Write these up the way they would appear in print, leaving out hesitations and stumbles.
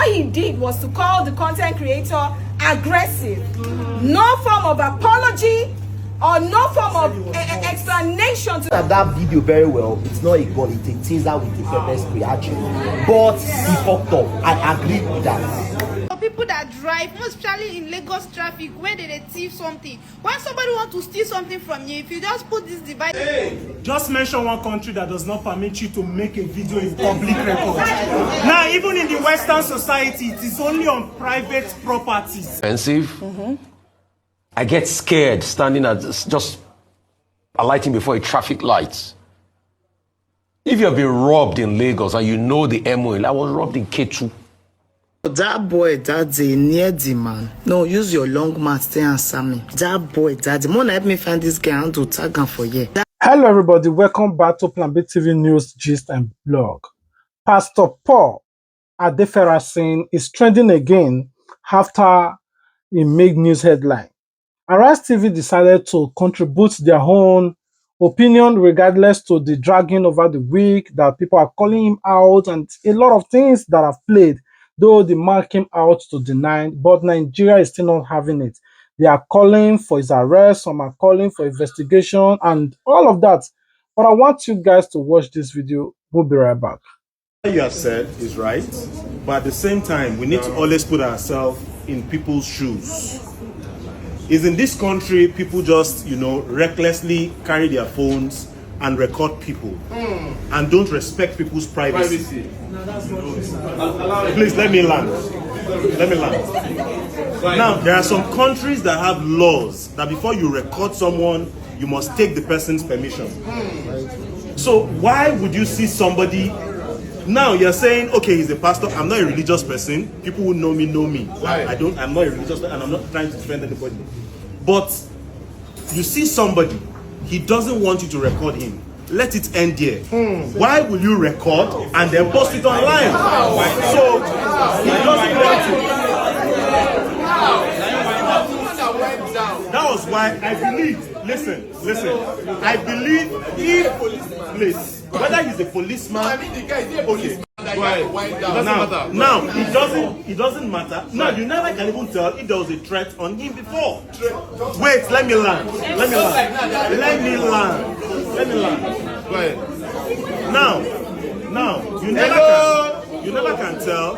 what he did was to call the content creator aggressive. No form of apology or no form of explanation to that video very well. It's not a gun, it's a taser with a pepper spray actually. But he fucked up. I agree with that. For people that drive, most especially in Lagos traffic, where they thief something. When somebody wants to steal something from you, if you just put this device. Just mention one country that does not permit you to make a video in public record. Now, even in the Western society, it is only on private properties. Expensive. I get scared standing at just alighting before a traffic light. If you have been robbed in Lagos and you know the MO, I was robbed in K2. That boy, daddy, near the man. No, use your long man, stay answer me. That boy, daddy, wanna help me find this guy and to tag him for you. Hello, everybody. Welcome back to Plan B TV News, Gist, and Blog. Pastor Paul ADEFARASIN is trending again after he made news headline. Arise TV decided to contribute their own opinion regardless to the dragging over the week that people are calling him out and a lot of things that have played, though the man came out to deny, but Nigeria is still not having it. They are calling for his arrest, some are calling for investigation and all of that. But I want you guys to watch this video. We'll be right back. What you have said is right, but at the same time, we need to always put ourselves in people's shoes. Is in this country, people just, recklessly carry their phones and record people and don't respect people's privacy. Please let me land. Now, there are some countries that have laws that before you record someone, you must take the person's permission. So why would you see somebody? Now you're saying, okay, he's a pastor. I'm not a religious person. People who know me know me. I'm not a religious person, and I'm not trying to defend anybody. But you see somebody, he doesn't want you to record him. Let it end there. Why will you record and then post it online? So he doesn't want to. That was why I believe. Listen. I believe if please, whether he's a policeman, now it doesn't matter. Now you never can even tell if there was a threat on him before. Wait, let me land. Now you never can tell.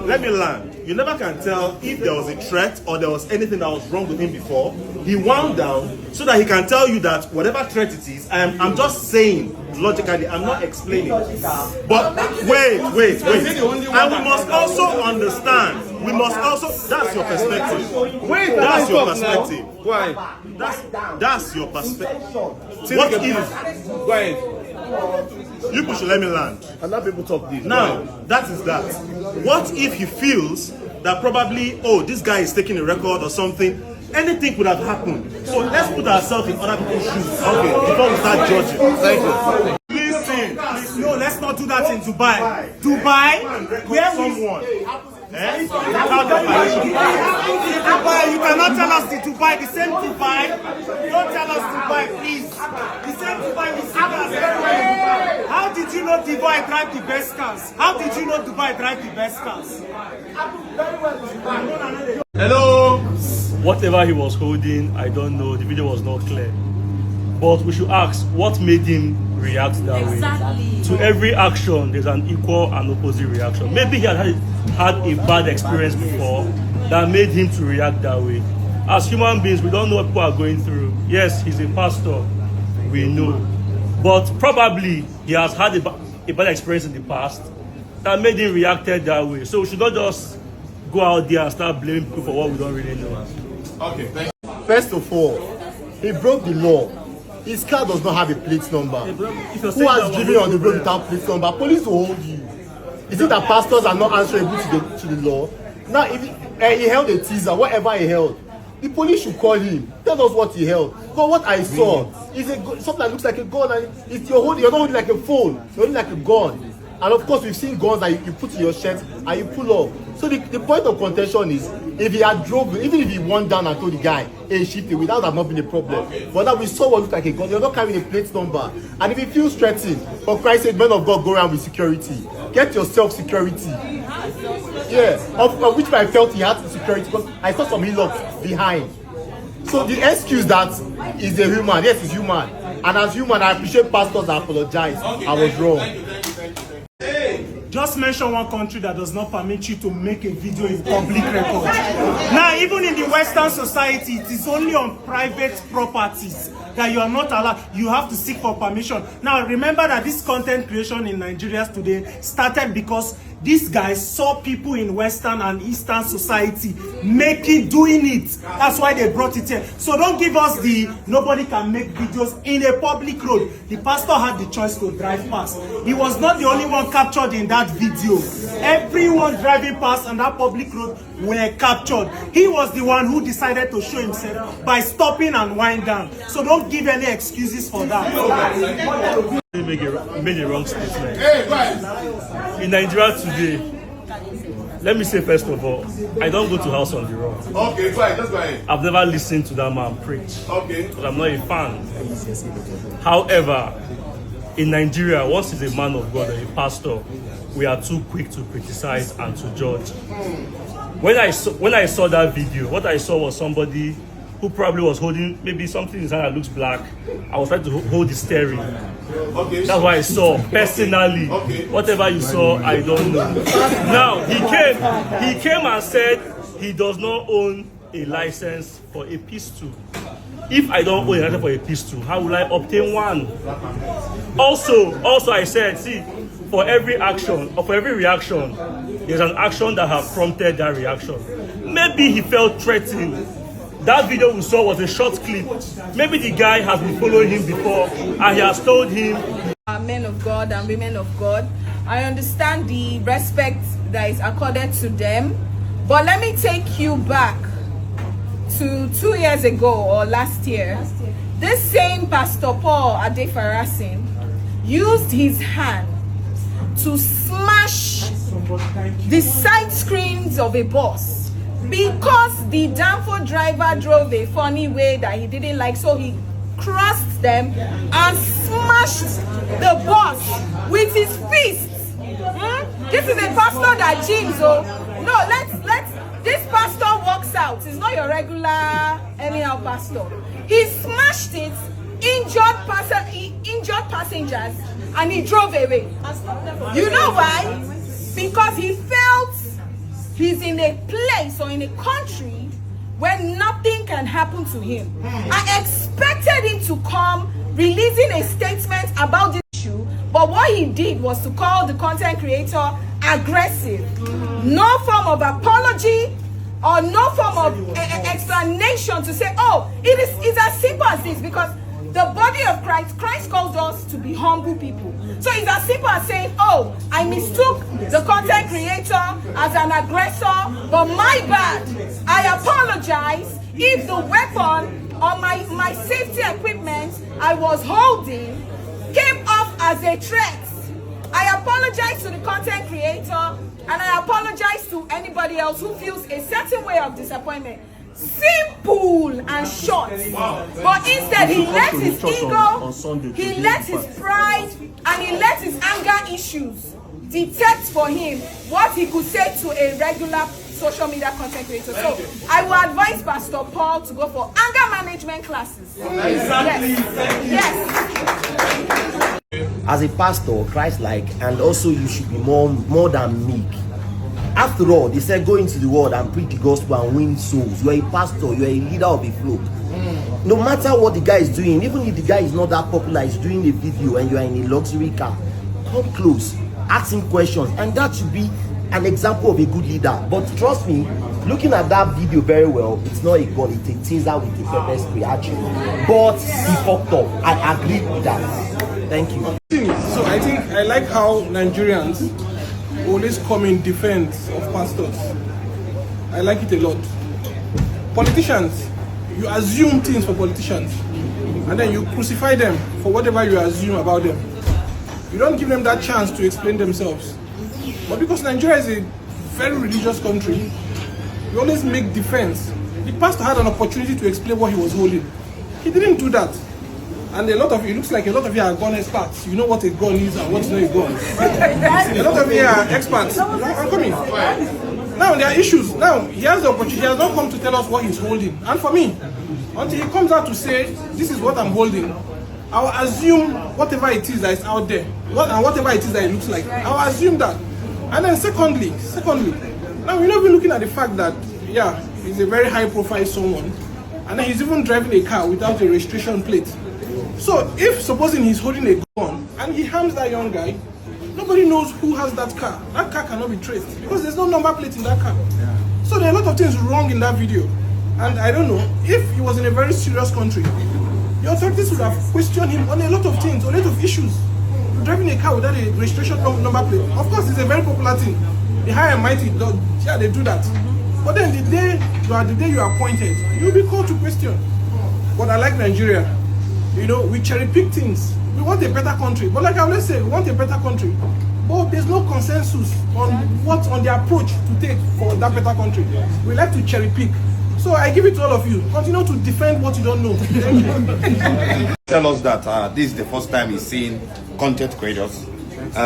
Let me land. You never can tell if there was a threat or there was anything that was wrong with him before. He wound down so that he can tell you that whatever threat it is, I'm just saying logically, I'm not explaining. But wait. And we must also understand. That's your perspective. That's your perspective. Why? That's your perspective. What if? You people should let me land. And let people talk this. Now, that is that. What if he feels that probably, this guy is taking a record or something? Anything could have happened. So let's put ourselves in other people's shoes. Okay, before we start judging. Thank you. Please, no, let's not do that in Dubai. Dubai, where someone. You cannot tell us the Dubai, the same Dubai. Don't tell us Dubai, please. The same Dubai we see us. How did you know Dubai drive the best cars? How did you know Dubai drive the best cars? Hello. Whatever he was holding, I don't know. The video was not clear. But we should ask, what made him react that way? To every action, there's an equal and opposite reaction. Maybe he had a bad experience before that made him to react that way. As human beings, we don't know what people are going through. Yes, he's a pastor, we know. But probably he has had a bad experience in the past that made him reacted that way. So we should not just go out there and start blaming people for what we don't really know. Okay, thank you. First of all, he broke the law. His car does not have a plate number. Who has driven on the road without plate number? Police will hold you. Is it that pastors are not answerable to the law? Now, if he held a teaser, whatever he held, the police should call him. Tell us what he held. But what I saw is something that looks like a gun, and you're not holding like a phone, you're holding like a gun. And of course, we've seen guns that you put in your shirt and you pull off. So the point of contention is, if he had drove, even if he went down and told the guy, hey, shift away, that would have not been a problem. But now we saw what looked like a gun. You're not carrying a plate number. And if he feels threatened, for Christ's sake, men of God, go around with security. Get yourself security. Yeah, of which I felt he had security because I saw some hillocks behind. So the excuse that is a human, yes, he's human. And as human, I appreciate pastors that apologize. I was wrong. Just mention one country that does not permit you to make a video in public record. Now, even in the Western society, it is only on private properties that you are not allowed. You have to seek for permission. Now, remember that this content creation in Nigeria today started because these guys saw people in Western and Eastern society doing it. That's why they brought it here. So don't give us the nobody can make videos in a public road. The pastor had the choice to drive past. He was not the only one captured in that video. Everyone driving past on that public road were captured. He was the one who decided to show himself by stopping and wind down. So don't give any excuses for that. Made a wrong statement. In Nigeria today, let me say first of all, I don't go to House on the Rock. Okay, go ahead, just go ahead. I've never listened to that man preach. Okay. But I'm not a fan. However, in Nigeria, once he's a man of God or a pastor, we are too quick to criticize and to judge. When I saw that video, what I saw was somebody who probably was holding maybe something in his hand that looks black. I was trying to hold the steering. Okay. That's what I saw personally. Okay. Whatever you saw, I don't know. Now he came and said he does not own a license for a pistol. If I don't own a license for a pistol, how will I obtain one? Also I said, see, for every action or for every reaction, there's an action that has prompted that reaction. Maybe he felt threatened. That video we saw was a short clip. Maybe the guy has been following him before and he has told him. Men of God and women of God, I understand the respect that is accorded to them, but let me take you back to 2 years ago or last year. This same Pastor Paul ADEFARASIN used his hand to smash the side screens of a bus because the danfo driver drove a funny way that he didn't like, so he crossed them and smashed the bus with his fists. This is a pastor that gyms. Oh no, let's this pastor walks out. He's not your regular anyhow pastor. He smashed it, injured passengers, and he drove away. You know why? Because he felt he's in a place or in a country where nothing can happen to him. I expected him to come releasing a statement about this issue, but what he did was to call the content creator aggressive. No form of apology or no form of explanation to say, oh, it's as simple as this, because the body of Christ calls us to be humble people. So it's as simple as saying, oh, I mistook the content creator as an aggressor, but my bad. I apologize if the weapon or my safety equipment I was holding came off as a threat. I apologize to the content creator, and I apologize to anybody else who feels a certain way of disappointment. Simple and short. But instead he let his ego, he let his pride, and he let his anger issues detect for him what he could say to a regular social media content creator. So I will advise Pastor Paul to go for anger management classes. Yes. As a pastor, Christ-like, and also you should be more than meek. After all, they said go into the world and preach the gospel and win souls. You are a pastor, you are a leader of a flock. No matter what the guy is doing, even if the guy is not that popular, he's doing a video and you are in a luxury car, come close, ask him questions, and that should be an example of a good leader. But trust me, looking at that video very well, it's not a gun, it's a taser with a pepper spray actually. But he fucked up. I agree with that. Thank you. So I think I like how Nigerians always come in defense of pastors. I like it a lot. Politicians, you assume things for politicians and then you crucify them for whatever you assume about them. You don't give them that chance to explain themselves. But because Nigeria is a very religious country, you always make defense. The pastor had an opportunity to explain what he was holding. He didn't do that. And it looks like a lot of you are gun experts. You know what a gun is and what's not a gun. A lot of you are experts. I'm coming. Now there are issues. Now he has the opportunity. He has not come to tell us what he's holding. And for me, until he comes out to say, this is what I'm holding, I'll assume whatever it is that is out there, and whatever it is that it looks like, I'll assume that. And then secondly, now we're not even looking at the fact that, yeah, he's a very high profile someone, and then he's even driving a car without a registration plate. So if supposing he's holding a gun and he harms that young guy, nobody knows who has that car. That car cannot be traced because there's no number plate in that car. Yeah. So there are a lot of things wrong in that video. And I don't know, if he was in a very serious country, the authorities would have questioned him on a lot of things, on a lot of issues. You're driving a car without a registration number plate. Of course, it's a very popular thing. The high and mighty, yeah, they do that. But then the day you are appointed, you'll be called to question. But I like Nigeria. You know, we cherry pick things. We want a better country. But like I always say, we want a better country. But there's no consensus on the approach to take for that better country. We like to cherry pick. So I give it to all of you. Continue to defend what you don't know. Tell us that this is the first time he's seen content creators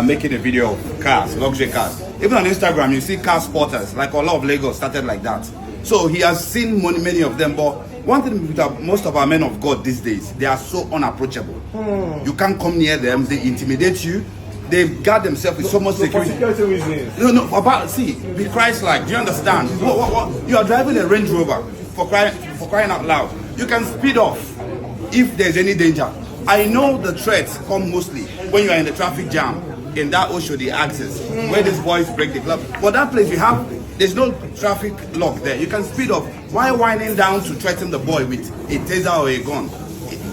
making a video of cars, luxury cars. Even on Instagram, you see car spotters, like a lot of Lagos started like that. So he has seen many of them, but one thing with most of our men of God these days, they are so unapproachable. You can't come near them, they intimidate you. They guard themselves with so much security. Be Christ-like. Do you understand? What? You are driving a Range Rover for crying out loud. You can speed off if there's any danger. I know the threats come mostly when you are in the traffic jam in that Oshodi access where these boys break the club. But that place there's no traffic lock there. You can speed off. Why whining down to threaten the boy with a taser or a gun?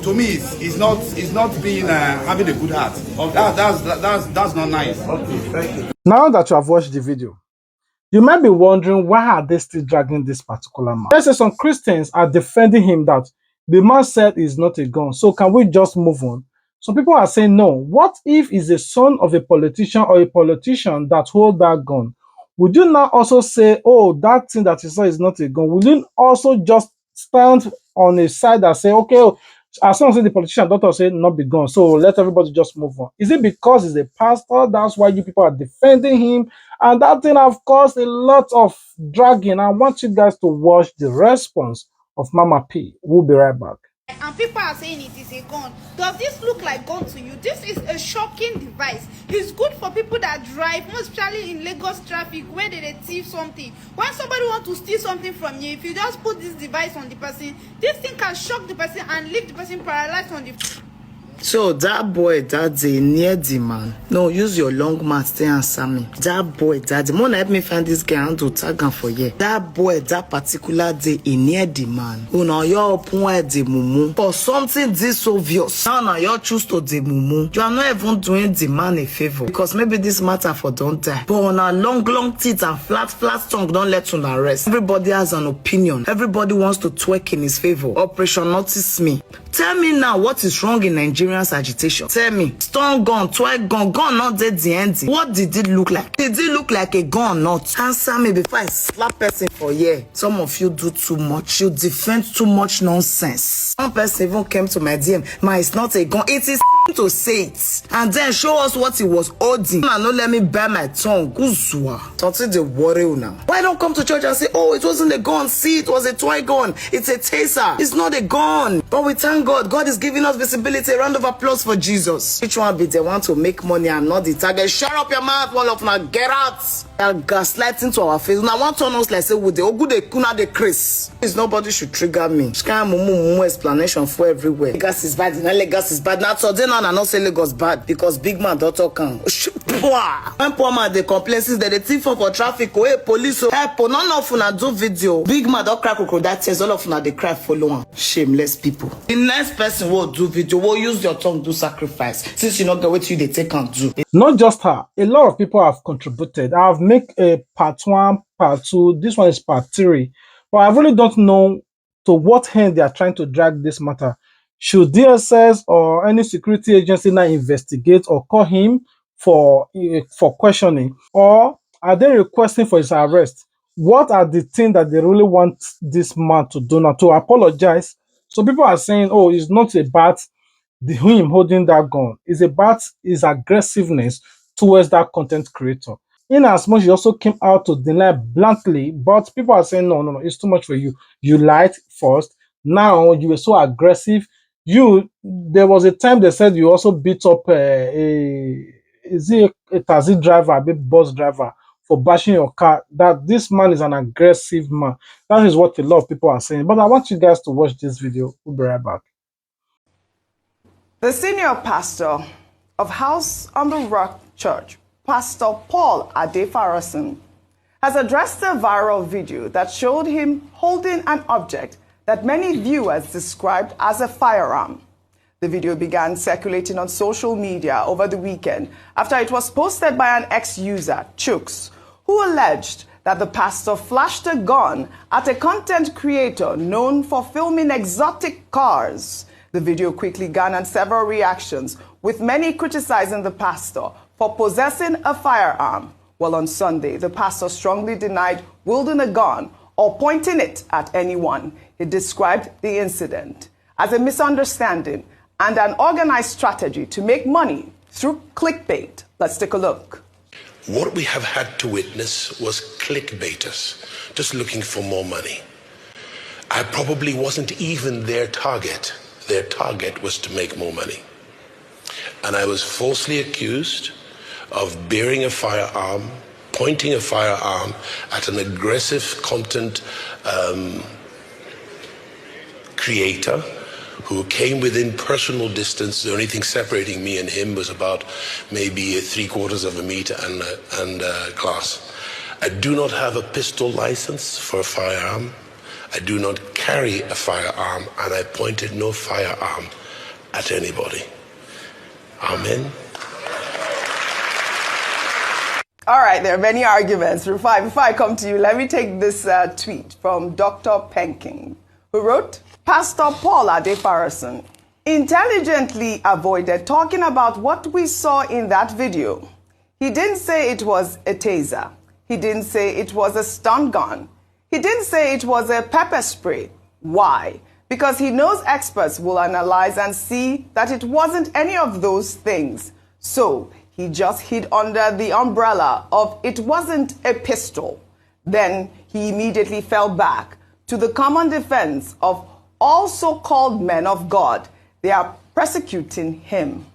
To me, it's not being having a good heart. Okay. That's not nice. Okay, thank you. Now that you have watched the video, you might be wondering why are they still dragging this particular man. Let's say some Christians are defending him that the man said is not a gun. So can we just move on? Some people are saying no. What if he's the son of a politician or a politician that hold that gun? Would you now also say, oh, that thing that you saw is not a gun? Would you also just stand on a side that say, okay, as long as the politician doctor say not be gone, so let everybody just move on? Is it because he's a pastor, that's why you people are defending him? And that thing have caused a lot of dragging. I want you guys to watch the response of Mama P. We'll be right back. And people are saying it is a gun. Does this look like gun to you? This is a shocking device. It's good for people that drive, most especially in Lagos traffic where they thief something. When somebody wants to steal something from you, if you just put this device on the person, this thing can shock the person and leave the person paralyzed on the... So that boy that day near the man. No, use your long mouth to answer me. That boy that day. Mona help me find this guy and to tag him for you. That boy that particular day he near the man. Una your point the mumu. For something this obvious. Now you choose to the mumu. You are not even doing the man a favor. Because maybe this matter for don't die. But on a long teeth and flat tongue don't let you rest. Everybody has an opinion. Everybody wants to twerk in his favor. Operation Notice Me. Tell me now what is wrong in Nigerians agitation. Tell me. Stone gun, twerk gun, not dead the end. What did it look like? Did it look like a gun or not? Answer me before I slap person for here. Some of you do too much. You defend too much nonsense. One person even came to my DM. It's not a gun. It is to say it. And then show us what he was holding. And don't let me bite my tongue. Uzua. Something they worry now. Why don't come to church and say, oh, it wasn't a gun. See, it was a toy gun. It's a taser. It's not a gun. But we thank God. God is giving us visibility. A round of applause for Jesus. Which one be they want to make money and not the target? Shut up your mouth, all of now. Get out. They're gaslighting to our face. Now, one turn us like say, would they good they kuna the Chris? Please, nobody should trigger me. This kind of mumu explanation for everywhere. Lagos is bad. Lagos is bad. Now, so they not say Lagos bad because big man daughter can. When poor man they complain since they thief for traffic, oh, hey, police, oh, help, none of una do video. Big man don't cry crocodile tears, all of una they cry follow on. Shameless people. The next person will do video, will use your tongue do sacrifice. Since you not get what you they take and do. Not just her, a lot of people have contributed. I've made a part 1, part 2. This one is part 3. But I really don't know to what end they are trying to drag this matter. Should DSS or any security agency now investigate or call him for questioning, or are they requesting for his arrest? What are the things that they really want this man to do now? To apologize? So people are saying, oh, it's not a bat, him holding that gun. It's about his aggressiveness towards that content creator. In as much he also came out to deny bluntly, but people are saying no, no, no, it's too much for you. You lied first. Now you were so aggressive. There was a time they said you also beat up a taxi driver, a big bus driver for bashing your car. That this man is an aggressive man. That is what a lot of people are saying. But I want you guys to watch this video. We'll be right back. The senior pastor of House on the Rock Church, Pastor Paul ADEFARASIN, has addressed a viral video that showed him holding an object that many viewers described as a firearm. The video began circulating on social media over the weekend after it was posted by an ex-user, Chooks, who alleged that the pastor flashed a gun at a content creator known for filming exotic cars. The video quickly garnered several reactions, with many criticizing the pastor for possessing a firearm. Well, on Sunday, the pastor strongly denied wielding a gun or pointing it at anyone. He described the incident as a misunderstanding and an organized strategy to make money through clickbait. Let's take a look. What we have had to witness was clickbaiters just looking for more money. I probably wasn't even their target. Their target was to make more money. And I was falsely accused of bearing a firearm, pointing a firearm at an aggressive content creator who came within personal distance. The only thing separating me and him was about maybe 3/4 of a meter and glass. I do not have a pistol license for a firearm. I do not carry a firearm, and I pointed no firearm at anybody. Amen. All right, there are many arguments. Rufai, before I come to you, let me take this tweet from Dr. Penking, who wrote, Pastor Paul ADEFARASIN intelligently avoided talking about what we saw in that video. He didn't say it was a taser. He didn't say it was a stun gun. He didn't say it was a pepper spray. Why? Because he knows experts will analyze and see that it wasn't any of those things. So he just hid under the umbrella of it wasn't a pistol. Then he immediately fell back to the common defense of all so-called men of God. They are persecuting him.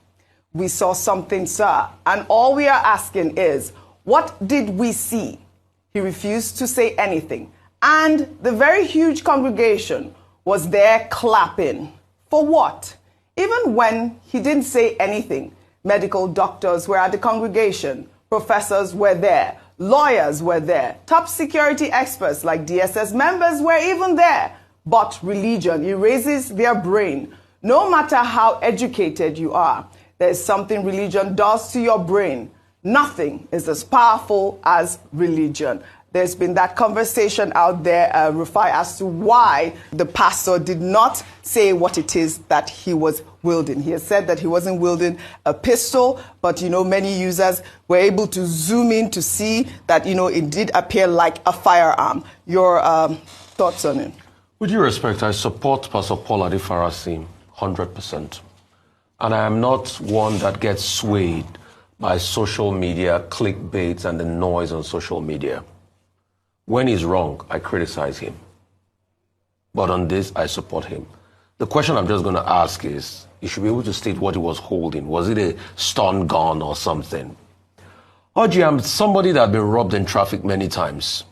We saw something, sir, and all we are asking is, what did we see? He refused to say anything. And the very huge congregation was there clapping. For what? Even when he didn't say anything, medical doctors were at the congregation, professors were there, lawyers were there, top security experts like DSS members were even there. But religion erases their brain. No matter how educated you are, there's something religion does to your brain. Nothing is as powerful as religion. There's been that conversation out there, Rufai, as to why the pastor did not say what it is that he was wielding. He has said that he wasn't wielding a pistol, but, many users were able to zoom in to see that, it did appear like a firearm. Your thoughts on it? With due respect, I support Pastor Paul ADEFARASIN 100%. And I am not one that gets swayed by social media, clickbaits, and the noise on social media. When he's wrong, I criticize him. But on this, I support him. The question I'm just going to ask is, you should be able to state what he was holding. Was it a stun gun or something? Oji, I'm somebody that has been robbed in traffic many times.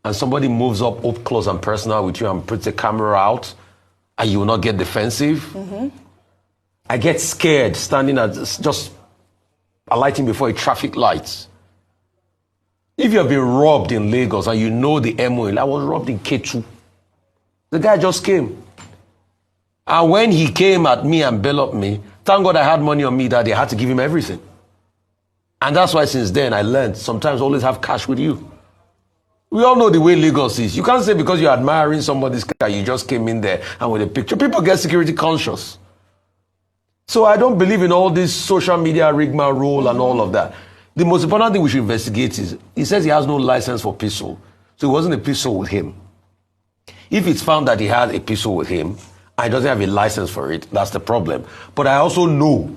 And somebody moves up close and personal with you and puts the camera out, and you will not get defensive. Mm-hmm. I get scared standing at just alighting before a traffic light. If you have been robbed in Lagos and you know the MO, I was robbed in Ketu. The guy just came. And when he came at me and bellowed me, thank God I had money on me that I had to give him everything. And that's why since then I learned sometimes always have cash with you. We all know the way Lagos is. You can't say because you're admiring somebody's car, you just came in there and with a picture. People get security conscious. So I don't believe in all this social media rigmarole and all of that. The most important thing we should investigate is, he says he has no license for pistol. So it wasn't a pistol with him. If it's found that he had a pistol with him, and he doesn't have a license for it. That's the problem. But I also know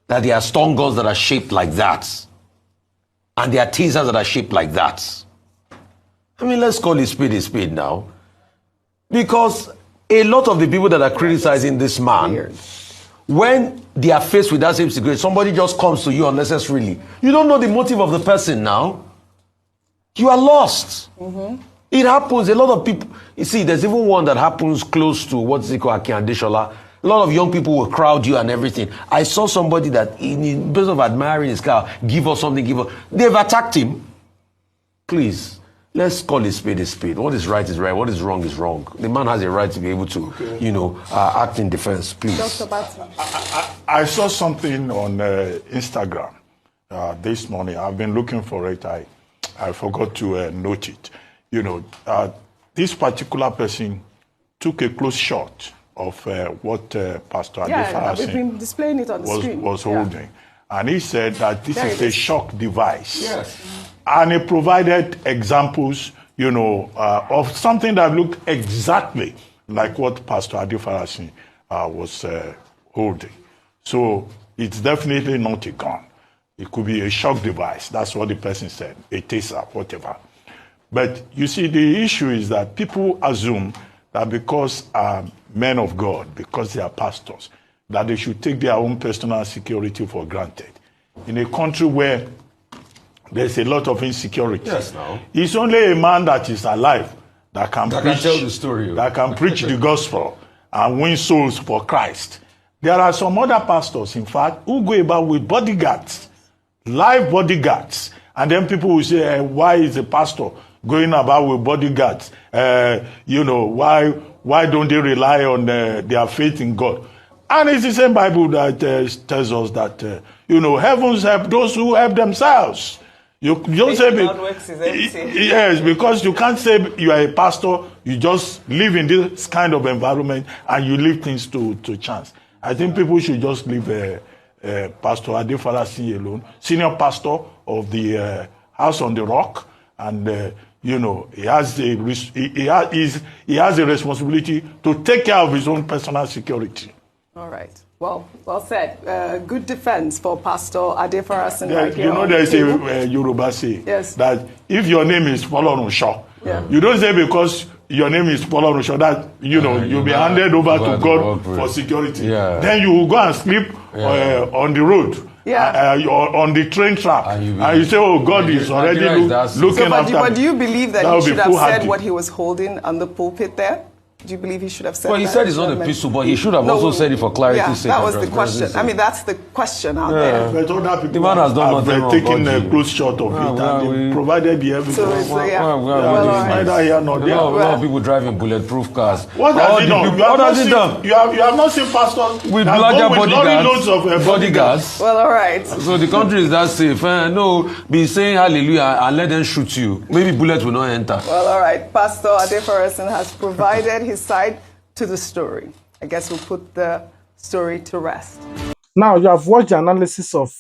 that there are stun guns that are shaped like that. And there are tasers that are shaped like that. I mean, let's call it a spade now. Because a lot of the people that are criticizing this man, when they are faced with that same situation, somebody just comes to you unnecessarily. You don't know the motive of the person now. You are lost. It happens. A lot of people, you see, there's even one that happens close to what's it called, Akin Adeshola. A lot of young people will crowd you and everything. I saw somebody that, in place of admiring his car, give us something, give us. They've attacked him. Please, let's call a spade a spade. What is right is right. What is wrong is wrong. The man has a right to be able to, act in defense. Please. I saw something on Instagram this morning. I've been looking for it. I forgot to note it. This particular person took a close shot of what Pastor ADEFARASIN was holding. And he said that this is a shock device. Yes. And he provided examples, of something that looked exactly like what Pastor ADEFARASIN was holding. So it's definitely not a gun. It could be a shock device. That's what the person said, a taser, whatever. But you see, the issue is that people assume that because men of God, because they are pastors, that they should take their own personal security for granted. In a country where there's a lot of insecurity, it's only a man that is alive that can tell the story, that can preach the gospel and win souls for Christ. There are some other pastors, in fact, who go about with bodyguards, live bodyguards, and then people will say, why is a pastor going about with bodyguards? Why don't they rely on their faith in God? And it's the same Bible that tells us that, heavens help those who help themselves. You don't say, yes, because you can't say you are a pastor, you just live in this kind of environment and you leave things to chance. I think people should just leave Pastor ADEFARASIN alone, senior pastor of the House on the Rock, and he has a responsibility to take care of his own personal security. All right. Well said. Good defense for Pastor ADEFARASIN right here. There's a Yoruba say that if your name is Folorunsho, you don't say because your name is Folorunsho that you'll be handed over to God for security. Then you will go and sleep on the road. On the train track, and you say, "Oh, God is already looking after." But do you believe that he should have said what he was holding on the pulpit there? Do you believe he should have said that? Well, he said it's not a pistol, but he should have also said it for clarity's sake. That was the question. I mean, that's the question out there. But other people the man has done nothing wrong. Taken a close shot of it and provided the evidence. Neither here nor there. A lot of people driving bulletproof cars. What has he done? You have not seen pastors with larger bodyguards. Well, all right. So the country is that safe. No, be saying hallelujah and let them shoot you. Maybe bullets will not enter. Well, all right. Pastor ADEFARASIN has provided his side to the story. I guess we'll put the story to rest. Now, you have watched the analysis of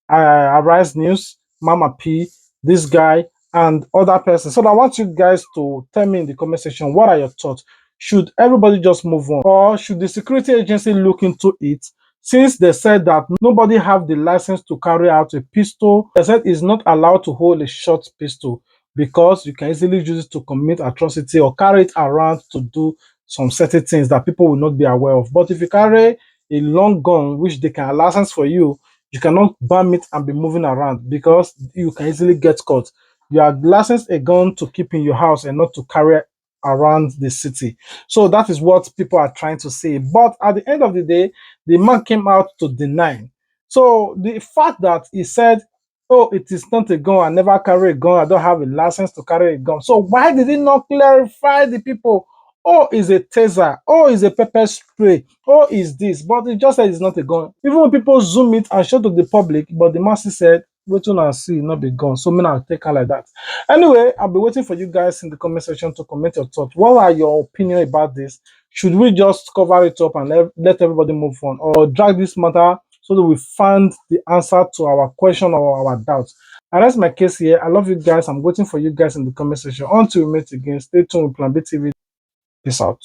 Arise News, Mama P, this guy, and other persons. So I want you guys to tell me in the comment section, what are your thoughts? Should everybody just move on? Or should the security agency look into it? Since they said that nobody have the license to carry out a pistol, they said it's not allowed to hold a short pistol because you can easily use it to commit atrocity or carry it around to do some certain things that people will not be aware of. But if you carry a long gun, which they can license for you, you cannot bam it and be moving around because you can easily get caught. You are licensed a gun to keep in your house and not to carry around the city. So that is what people are trying to say. But at the end of the day, the man came out to deny. So the fact that he said, oh, it is not a gun, I never carry a gun, I don't have a license to carry a gun. So why did he not clarify the people? Oh, it's a taser. Oh, it's a pepper spray. Oh, is this. But he just said it's not a gun. Even when people zoom it and show to the public, but the masses said, wait on and see, not be gone. So I'll take her like that. Anyway, I'll be waiting for you guys in the comment section to comment your thoughts. What are your opinion about this? Should we just cover it up and let everybody move on, or drag this matter so that we find the answer to our question or our doubts? And that's my case here. I love you guys. I'm waiting for you guys in the comment section. Until we meet again, stay tuned with Plan B TV. Peace out.